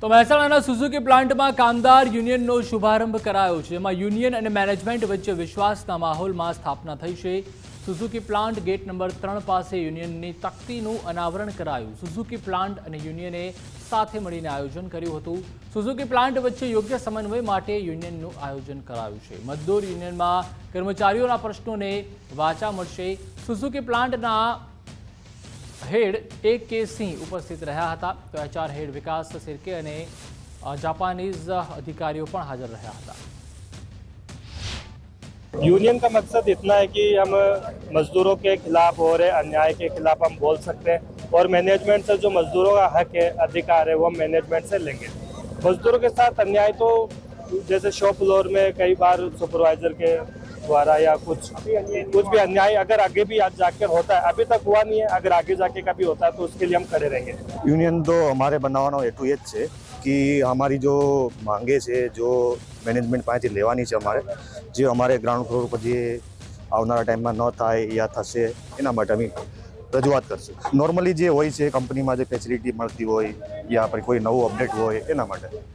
તો મહેસાણાના સુઝુકી પ્લાન્ટમાં કામદાર યુનિયનનો શુભારંભ કરાયો છે, જેમાં યુનિયન અને મેનેજમેન્ટ વચ્ચે વિશ્વાસના માહોલમાં સ્થાપના થઈ છે। સુઝુકી પ્લાન્ટ ગેટ નંબર 3 પાસે યુનિયનની તકતીનું અનાવરણ કરાયું। સુઝુકી પ્લાન્ટ અને યુનિયને સાથે મળીને આયોજન કર્યું હતું। સુઝુકી પ્લાન્ટ વચ્ચે યોગ્ય સમન્વય માટે યુનિયનનું આયોજન કરાયું છે। મજદૂર યુનિયનમાં કર્મચારીઓના પ્રશ્નોને વાચા મળશે। સુઝુકી પ્લાન્ટના हेड A.K. सिंह उपस्थित रहा था, तो HR हेड विकास सिरके અને जापानीज अधिकारियों પણ हाजिर रहा था। यूनियन का मकसद इतना है कि हम मजदूरों के खिलाफ हो रहे अन्याय के खिलाफ हम बोल सकते हैं और मैनेजमेंट से जो मजदूरों का हक है, अधिकार है, वो हम मैनेजमेंट से लेंगे। मजदूरों के साथ अन्याय तो जैसे शॉप फ्लोर में कई बार सुपरवाइजर के द्वारा या कुछ भी अन्याय अगर आगे भी आज जाकर होता है, अभी तक हुआ नहीं है, अगर आगे जाके कभी होता है तो उसके लिए हम खड़े रहेंगे। यूनियन तो हमारे बनावવાનો હેતુ એ જ છે કે અમારી જો માંગે છે, જો મેનેજમેન્ટ પાસેથી લેવાની છે, જે અમારે ગ્રાઉન્ડ ફ્લોર પર જે આવનારા ટાઈમમાં ન થાય યા થશે એના માટે અમે રજૂઆત કરશું। નોર્મલી જે હોય છે કંપનીમાં જે ફેસિલિટી મળતી હોય યા પછી કોઈ નવું અપડેટ હોય એના માટે।